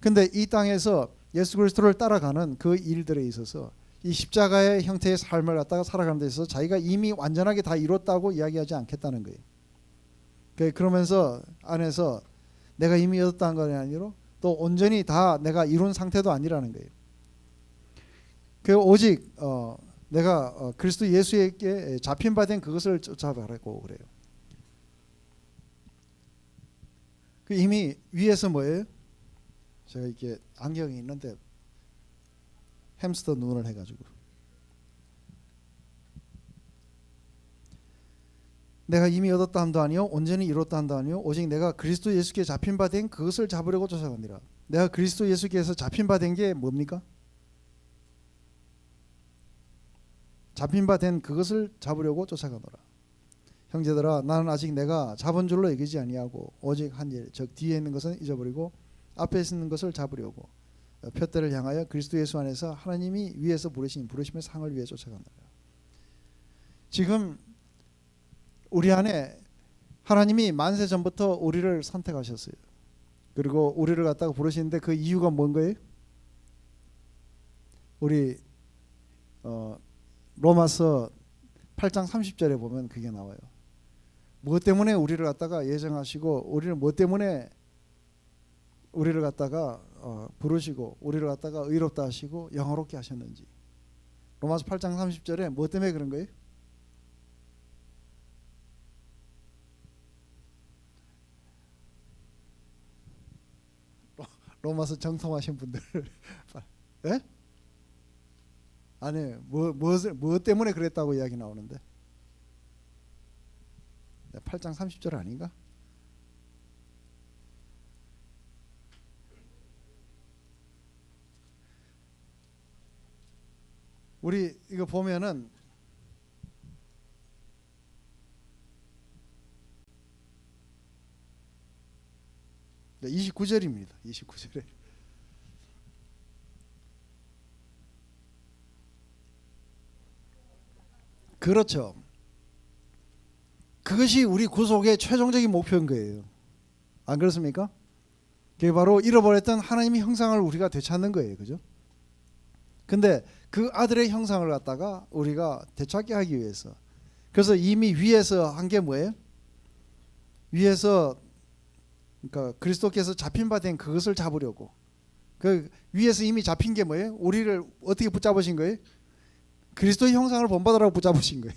근데 이 땅에서 예수 그리스도를 따라가는 그 일들에 있어서 이 십자가의 형태의 삶을 갖다가 살아가는 데 있어서 자기가 이미 완전하게 다 이뤘다고 이야기하지 않겠다는 거예요. 그러면서 안에서 내가 이미 얻었다는 것이 아니라 또 온전히 다 내가 이룬 상태도 아니라는 거예요. 오직 내가 그리스도 예수에게 잡힌 바 된 그것을 쫓아가라고 그래요. 이미 위에서 뭐예요? 제가 이렇게 안경이 있는데 햄스터 눈을 해가지고 내가 이미 얻었다 함도 아니요 온전히 이뤘다 함도 아니요 오직 내가 그리스도 예수께 잡힌 바 된 그것을 잡으려고 쫓아갑니다. 내가 그리스도 예수께서 잡힌 바 된 게 뭡니까? 잡힌 바 된 그것을 잡으려고 쫓아가노라. 형제들아 나는 아직 내가 잡은 줄로 여기지 아니하고 오직 한 일 즉 뒤에 있는 것은 잊어버리고 앞에 있는 것을 잡으려고 표대를 향하여 그리스도 예수 안에서 하나님이 위에서 부르심의 상을 위해 쫓아간다. 지금 우리 안에 하나님이 만세 전부터 우리를 선택하셨어요. 그리고 우리를 갖다가 부르시는데 그 이유가 뭔 거예요? 우리 로마서 8장 30절에 보면 그게 나와요. 무엇 때문에 우리를 갖다가 예정하시고 우리를 무엇 때문에 우리를 갖다가 부르시고 우리를 갖다가 의롭다 하시고 영화롭게 하셨는지. 로마서 8장 30절에 무엇 때문에 그런 거예요? 로마서 정통하신 분들 예? 아니 무엇 때문에 그랬다고 이야기 나오는데 8장 30절 아닌가? 우리 이거 보면은 29절입니다. 29절에 그렇죠. 그것이 우리 구속의 최종적인 목표인 거예요. 안 그렇습니까? 그게 바로 잃어버렸던 하나님의 형상을 우리가 되찾는 거예요. 그죠? 근데 그 아들의 형상을 갖다가 우리가 되찾게 하기 위해서 그래서 이미 위에서 한 게 뭐예요? 위에서 그러니까 그리스도께서 잡힌 바 된 그것을 잡으려고 그 위에서 이미 잡힌 게 뭐예요? 우리를 어떻게 붙잡으신 거예요? 그리스도의 형상을 본받으라고 붙잡으신 거예요.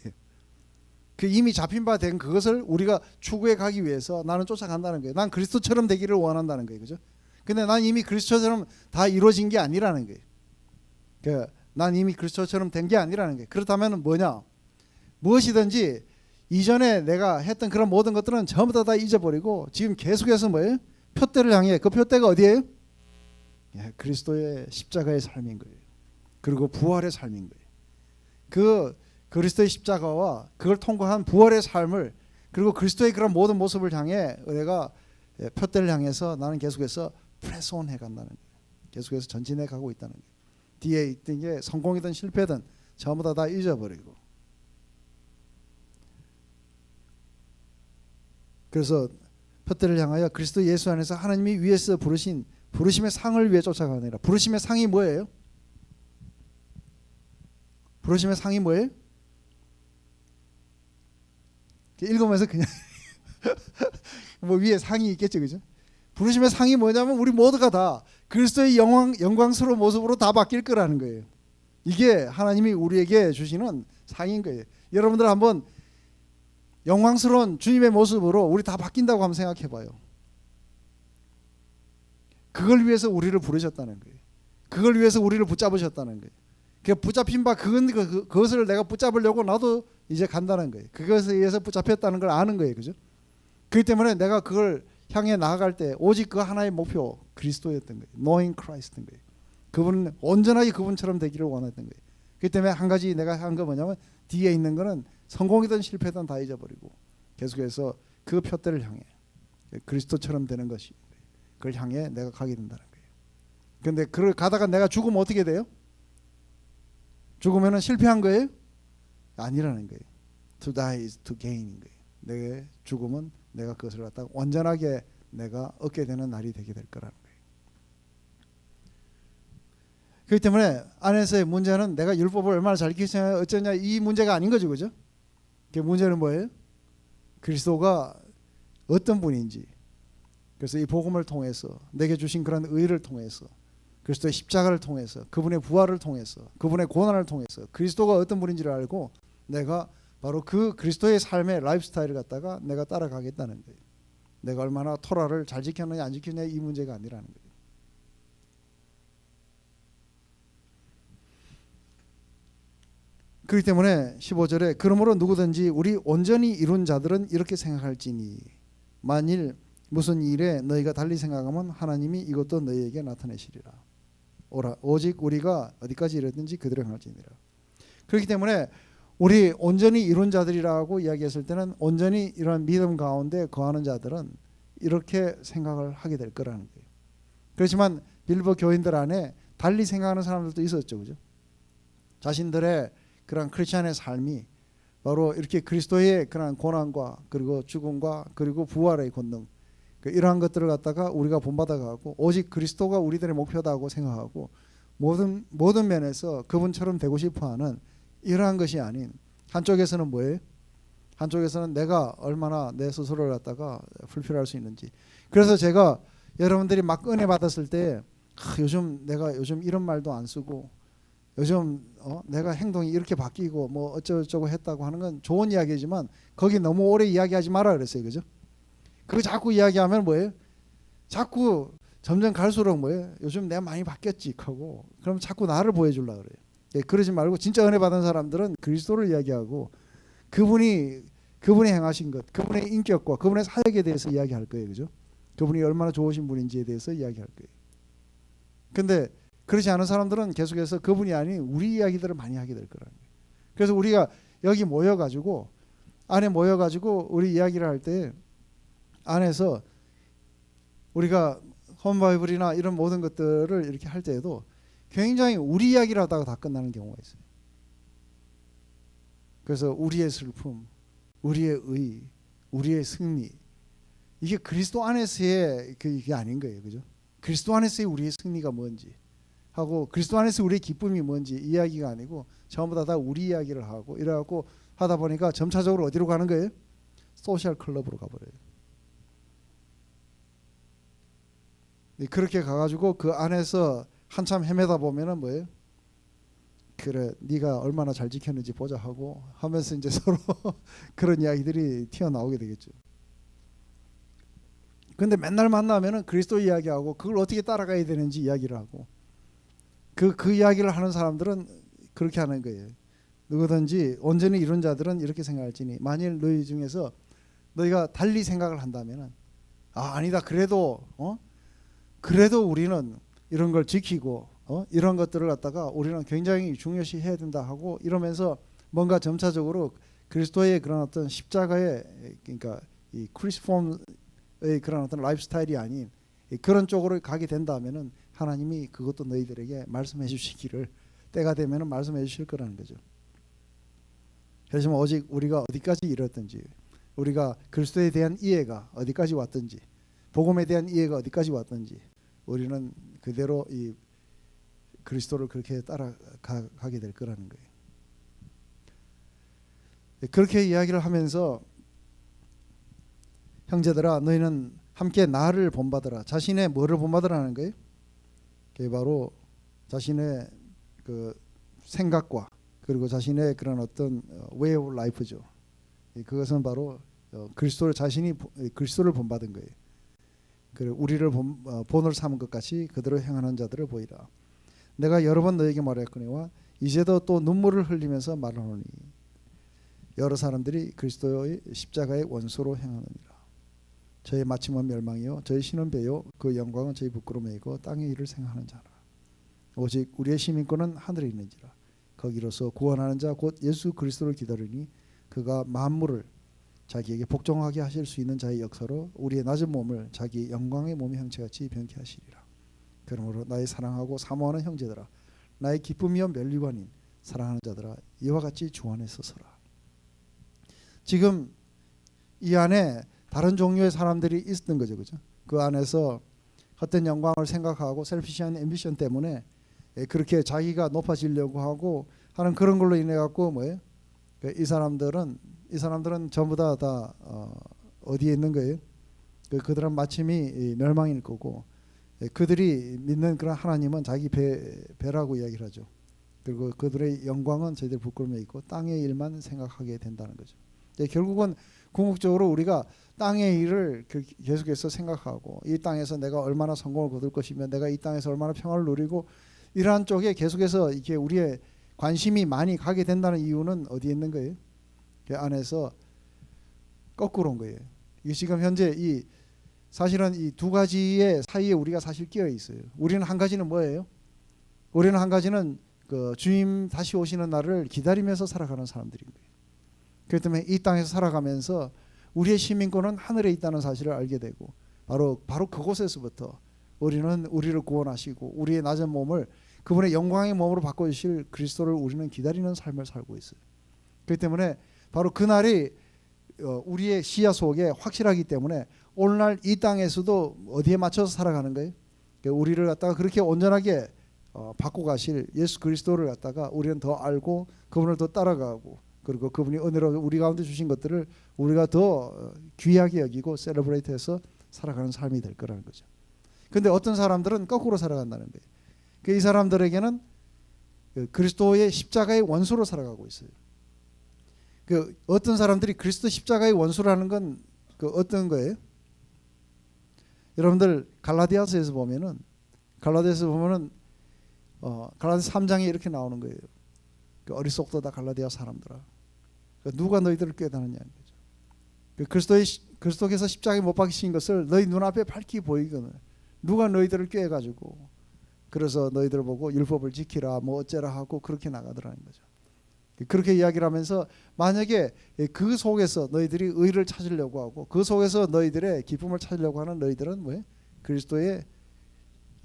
그 이미 잡힌 바 된 그것을 우리가 추구해 가기 위해서 나는 쫓아간다는 거예요. 난 그리스도처럼 되기를 원한다는 거예요. 그죠? 근데 난 이미 그리스도처럼 다 이루어진 게 아니라는 거예요. 난 이미 그리스도처럼 된 게 아니라는 거예요. 그렇다면 뭐냐? 무엇이든지 이전에 내가 했던 그런 모든 것들은 전부 다 잊어버리고 지금 계속해서 뭐예요? 표대를 향해. 그 표대가 어디예요? 예, 그리스도의 십자가의 삶인 거예요. 그리고 부활의 삶인 거예요. 그 그리스도의 십자가와 그걸 통과한 부활의 삶을 그리고 그리스도의 그런 모든 모습을 향해 내가 표대를 향해서 나는 계속해서 프레스온 해간다는 거예요. 계속해서 전진해 가고 있다는 거예요. 뒤에 있던 게 성공이든 실패든 전부 다 잊어버리고 그래서 표대를 향하여 그리스도 예수 안에서 하나님이 위에서 부르신 부르심의 상을 위해 쫓아가느라. 부르심의 상이 뭐예요? 부르심의 상이 뭐예요? 읽으면서 그냥 뭐 위에 상이 있겠죠, 그죠? 부르심의 상이 뭐냐면 우리 모두가 다 그리스도의 영광스러운 모습으로 다 바뀔 거라는 거예요. 이게 하나님이 우리에게 주시는 상인 거예요. 여러분들 한번 영광스러운 주님의 모습으로 우리 다 바뀐다고 한번 생각해 봐요. 그걸 위해서 우리를 부르셨다는 거예요. 그걸 위해서 우리를 붙잡으셨다는 거예요. 그 붙잡힌 바 그것을 내가 붙잡으려고 나도 이제 간다는 거예요. 그것에 의해서 붙잡혔다는 걸 아는 거예요. 그죠? 그렇기 때문에 내가 그걸 향해 나아갈 때 오직 그 하나의 목표 그리스도였던 거예요. Knowing Christ인 거예요. 그분은 온전하게 그분처럼 되기를 원했던 거예요. 그렇기 때문에 한 가지 내가 한 거 뭐냐면 뒤에 있는 거는 성공이든 실패든 다 잊어버리고 계속해서 그 표대를 향해 그리스도처럼 되는 것이 그걸 향해 내가 가게 된다는 거예요. 그런데 그걸 가다가 내가 죽으면 어떻게 돼요? 죽으면 실패한 거예요? 아니라는 거예요. To die is to gain인 거예요. 내 죽음은 내가 그것을 갖다가 온전하게 내가 얻게 되는 날이 되게 될 거라는 거예요. 그렇기 때문에 안에서의 문제는 내가 율법을 얼마나 잘 지키냐 어쩌냐 이 문제가 아닌 거죠, 그죠? 그 문제는 뭐예요? 그리스도가 어떤 분인지. 그래서 이 복음을 통해서 내게 주신 그런 의를 통해서 그리스도의 십자가를 통해서 그분의 부활을 통해서 그분의 고난을 통해서 그리스도가 어떤 분인지를 알고 내가 바로 그 그리스도의 삶의 라이프 스타일을 갖다가 내가 따라가겠다는 거예요. 내가 얼마나 토라를 잘 지켰느냐 안 지켰느냐 이 문제가 아니라는 거예요. 그렇기 때문에 15절에 그러므로 누구든지 우리 온전히 이룬 자들은 이렇게 생각할지니 만일 무슨 일에 너희가 달리 생각하면 하나님이 이것도 너희에게 나타내시리라. 오라 오직 우리가 어디까지 이르든지 그대로 행할지니라. 그렇기 때문에 우리 온전히 이룬 자들이라고 이야기했을 때는 온전히 이러한 믿음 가운데 거하는 자들은 이렇게 생각을 하게 될 거라는 거예요. 그렇지만 빌보 교인들 안에 달리 생각하는 사람들도 있었죠, 그죠? 자신들의 그런 크리스천의 삶이 바로 이렇게 그리스도의 그런 고난과 그리고 죽음과 그리고 부활의 권능 이러한 것들을 갖다가 우리가 본받아가고 오직 그리스도가 우리들의 목표다고 생각하고 모든 면에서 그분처럼 되고 싶어하는 이러한 것이 아닌 한쪽에서는 뭐예요? 한쪽에서는 내가 얼마나 내 스스로를 갖다가 fulfill할 수 있는지. 그래서 제가 여러분들이 막 은혜 받았을 때 내가 요즘 이런 말도 안 쓰고 요즘 내가 행동이 이렇게 바뀌고 뭐 어쩌고저쩌고 했다고 하는 건 좋은 이야기지만 거기 너무 오래 이야기하지 마라 그랬어요, 그죠? 그거 자꾸 이야기하면 뭐예요? 자꾸 점점 갈수록 뭐예요? 요즘 내가 많이 바뀌었지 하고 그럼 자꾸 나를 보여주려고 그래요. 예, 그러지 말고 진짜 은혜 받은 사람들은 그리스도를 이야기하고 그분이 행하신 것, 그분의 인격과 그분의 사역에 대해서 이야기할 거예요, 그죠? 그분이 얼마나 좋으신 분인지에 대해서 이야기할 거예요. 근데 그렇지 않은 사람들은 계속해서 그분이 아닌 우리 이야기들을 많이 하게 될 거라는 거예요. 그래서 우리가 여기 모여가지고 안에 모여가지고 우리 이야기를 할 때 안에서 우리가 홈바이블이나 이런 모든 것들을 이렇게 할 때에도 굉장히 우리 이야기를 하다가 다 끝나는 경우가 있어요. 그래서 우리의 슬픔, 우리의 의, 우리의 승리 이게 그리스도 안에서의 그게 아닌 거예요, 그죠? 그리스도 안에서의 우리의 승리가 뭔지 하고 그리스도 안에서 우리의 기쁨이 뭔지 이야기가 아니고 전부 다 우리 이야기를 하고 이래갖고 하다 보니까 점차적으로 어디로 가는 거예요? 소셜 클럽으로 가버려요. 그렇게 가가지고 그 안에서 한참 헤매다 보면은 뭐예요? 그래, 네가 얼마나 잘 지켰는지 보자 하고 하면서 이제 서로 그런 이야기들이 튀어나오게 되겠죠. 근데 맨날 만나면은 그리스도 이야기하고 그걸 어떻게 따라가야 되는지 이야기를 하고 그 이야기를 하는 사람들은 그렇게 하는 거예요. 누구든지 온전히 이룬 자들은 이렇게 생각할지니 만일 너희 중에서 너희가 달리 생각을 한다면은 아니다 그래도 우리는 이런 걸 지키고 이런 것들을 갖다가 우리는 굉장히 중요시 해야 된다 하고 이러면서 뭔가 점차적으로 그리스도의 그런 어떤 십자가의 그러니까 이 크리스폼의 그런 어떤 라이프 스타일이 아닌 그런 쪽으로 가게 된다면은 하나님이 그것도 너희들에게 말씀해 주시기를 때가 되면은 말씀해 주실 거라는 거죠. 그래서 오직 우리가 어디까지 이뤘든지 우리가 그리스도에 대한 이해가 어디까지 왔든지 복음에 대한 이해가 어디까지 왔든지 우리는 그대로 이 그리스도를 그렇게 따라가게 될 거라는 거예요. 그렇게 이야기를 하면서 형제들아 너희는 함께 나를 본받으라. 자신의 뭐를 본받으라는 거예요? 그게 바로 자신의 그 생각과 그리고 자신의 그런 어떤 way of life죠. 그것은 바로 그리스도를 자신이 그리스도를 본받은 거예요. 그리고 우리를 본을 삼은 것 같이 그대로 행하는 자들을 보이라. 내가 여러 번 너에게 말하였거니와 이제도 또 눈물을 흘리면서 말하노니 여러 사람들이 그리스도의 십자가의 원수로 행하느니라. 저의 마침은 멸망이요 저의 신은 배요 그 영광은 저의 부끄러움이고 땅의 일을 생각하는 자라. 오직 우리의 시민권은 하늘에 있는지라. 거기로서 구원하는 자 곧 예수 그리스도를 기다리니 그가 만물을 자기에게 복종하게 하실 수 있는 자의 역사로 우리의 낮은 몸을 자기 영광의 몸의 형체같이 변케 하시리라. 그러므로 나의 사랑하고 사모하는 형제들아 나의 기쁨이요 멸류관인 사랑하는 자들아 이와 같이 주 안에서 서라. 지금 이 안에 다른 종류의 사람들이 있었던 거죠, 그죠? 그 안에서 헛된 영광을 생각하고 셀피시한 앰비션 때문에 그렇게 자기가 높아지려고 하고 하는 그런 걸로 인해 갖고 뭐예요? 이 사람들은 전부 다 어디에 있는 거예요? 그들은 마침이 멸망일 거고, 그들이 믿는 그런 하나님은 자기 배라고 이야기를 하죠. 그리고 그들의 영광은 저희들 부끄러움에 있고 땅의 일만 생각하게 된다는 거죠. 결국은 궁극적으로 우리가 땅의 일을 계속해서 생각하고, 이 땅에서 내가 얼마나 성공을 거둘 것이며 내가 이 땅에서 얼마나 평화를 누리고, 이러한 쪽에 계속해서 이게 우리의 관심이 많이 가게 된다는 이유는 어디에 있는 거예요? 그 안에서 거꾸로 온 거예요. 이게 지금 현재 사실은 이 두 가지의 사이에 우리가 사실 끼어 있어요. 우리는 한 가지는 뭐예요? 우리는 한 가지는 그 주님 다시 오시는 날을 기다리면서 살아가는 사람들인 거예요. 그렇기 때문에 이 땅에서 살아가면서 우리의 시민권은 하늘에 있다는 사실을 알게 되고, 바로 그곳에서부터 우리는 우리를 구원하시고 우리의 낮은 몸을 그분의 영광의 몸으로 바꿔주실 그리스도를 우리는 기다리는 삶을 살고 있어요. 그렇기 때문에 바로 그날이 우리의 시야 속에 확실하기 때문에 오늘날 이 땅에서도 어디에 맞춰서 살아가는 거예요? 우리를 갖다가 그렇게 온전하게 바꿔 가실 예수 그리스도를 갖다가 우리는 더 알고 그분을 더 따라가고, 그리고 그분이 은혜로 우리 가운데 주신 것들을 우리가 더 귀하게 여기고 셀러브레이트해서 살아가는 삶이 될 거라는 거죠. 근데 어떤 사람들은 거꾸로 살아간다는 거예요. 이 사람들에게는 그리스도의 십자가의 원수로 살아가고 있어요. 어떤 사람들이 그리스도 십자가의 원수라는 건 어떤 거예요? 여러분들 갈라디아서에서 보면은 갈라디아서 3장에 이렇게 나오는 거예요. 어리석도다 갈라디아 사람들아, 누가 너희들을 꾀다느냐는 거죠. 그리스도께서 십자가에 못 박히신 것을 너희 눈앞에 밝히 보이거든. 누가 너희들을 꾀가지고 그래서 너희들 보고 율법을 지키라 뭐 어째라 하고 그렇게 나가더라는 거죠. 그렇게 이야기를 하면서 만약에 그 속에서 너희들이 의를 찾으려고 하고 그 속에서 너희들의 기쁨을 찾으려고 하는 너희들은 뭐예요? 그리스도의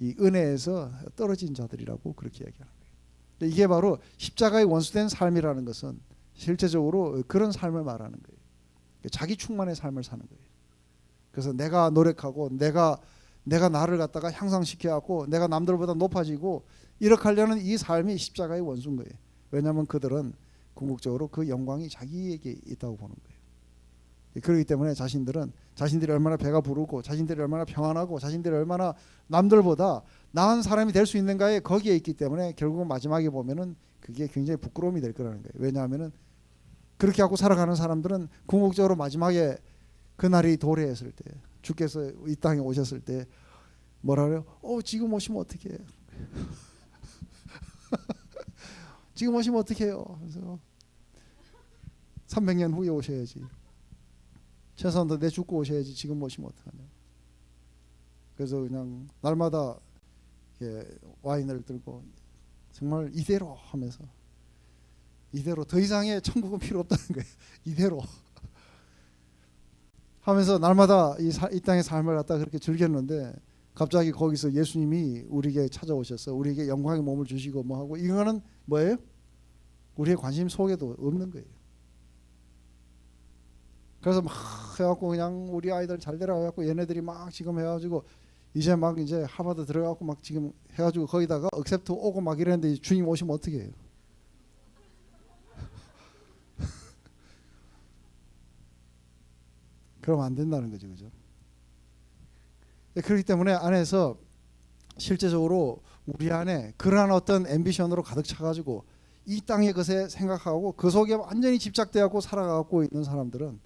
이 은혜에서 떨어진 자들이라고 그렇게 이야기하는 거예요. 이게 바로 십자가의 원수된 삶이라는 것은 실제적으로 그런 삶을 말하는 거예요. 자기 충만의 삶을 사는 거예요. 그래서 내가 노력하고 내가 나를 갖다가 향상시켜갖고 내가 남들보다 높아지고 이렇게 하려는 이 삶이 십자가의 원수인 거예요. 왜냐하면 그들은 궁극적으로 그 영광이 자기에게 있다고 보는 거예요. 그렇기 때문에 자신들이 얼마나 배가 부르고 자신들이 얼마나 평안하고 자신들이 얼마나 남들보다 나은 사람이 될 수 있는가에 거기에 있기 때문에 결국은 마지막에 보면은 그게 굉장히 부끄러움이 될 거라는 거예요. 왜냐하면은 그렇게 하고 살아가는 사람들은 궁극적으로 마지막에 그날이 도래했을 때, 주께서 이 땅에 오셨을 때 뭐라 그래요? 지금 오시면 어떻게 해요? 지금 오시면 어떻게 해요? 그래서 300년 후에 오셔야지. 최소한 내 죽고 오셔야지. 지금 오시면 어떡하냐. 그래서 그냥 날마다 와인을 들고 정말 이대로 하면서, 이대로 더 이상의 천국은 필요 없다는 거예요. 이대로 하면서 날마다 이 땅의 삶을 갖다 그렇게 즐겼는데, 갑자기 거기서 예수님이 우리에게 찾아오셔서 우리에게 영광의 몸을 주시고 뭐 하고, 이거는 뭐예요? 우리의 관심 속에도 없는 거예요. 그래서 막 해갖고 그냥 우리 아이들 잘 되라고 얘네들이 막 지금 해가지고 이제 하버드 들어가고 막 지금 해가지고 거기다가 억셉트 오고 막 이랬는데 주님 오시면 어떻게 해요? 그러면 안 된다는 거죠, 그죠? 그렇기 때문에 안에서 실제적으로 우리 안에 그러한 어떤 앰비션으로 가득 차가지고 이 땅의 것에 생각하고 그 속에 완전히 집착되어갖고 살아가고 있는 사람들은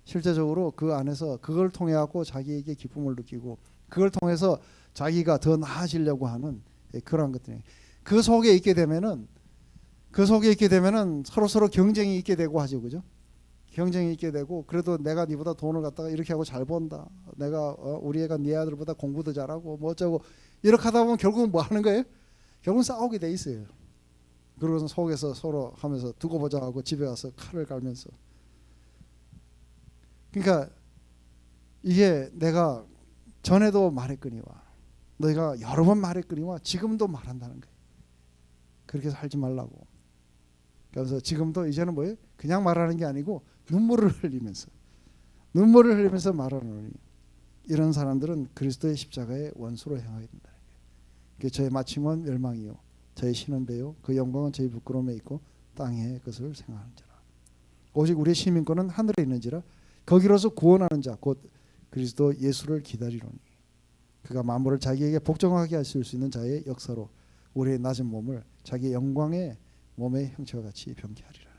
실제적으로 그 안에서 그걸 통해 갖고 자기에게 기쁨을 느끼고 그걸 통해서 자기가 더 나아지려고 하는 그러한 것들이 그 속에 있게 되면은 서로 경쟁이 있게 되고 하죠, 그죠? 경쟁이 있게 되고, 그래도 내가 니보다 돈을 갖다가 이렇게 하고 잘 번다, 내가 우리 애가 네 아들보다 공부도 잘하고 뭐 어쩌고 이렇게 하다 보면 결국은 뭐 하는 거예요? 결국은 싸우게 돼 있어요. 그러고서 속에서 서로 하면서 두고 보자 하고 집에 와서 칼을 갈면서. 그러니까 이게 내가 전에도 말했거니와 너희가 여러 번 말했거니와 지금도 말한다는 거예요. 그렇게 살지 말라고. 그래서 지금도 이제는 뭐예요? 그냥 말하는 게 아니고 눈물을 흘리면서 말하는, 이런 사람들은 그리스도의 십자가의 원수로 행하게 된다는 거예요. 저의 마침은 멸망이요 저희 신은 배요 그 영광은 저희 부끄러움에 있고 땅에 그것을 생각하는지라. 오직 우리의 시민권은 하늘에 있는지라. 거기로서 구원하는 자 곧 그리스도 예수를 기다리노니 그가 만물을 자기에게 복종하게 하실 수 있는 자의 역사로 우리의 낮은 몸을 자기의 영광의 몸의 형체와 같이 변케하리라.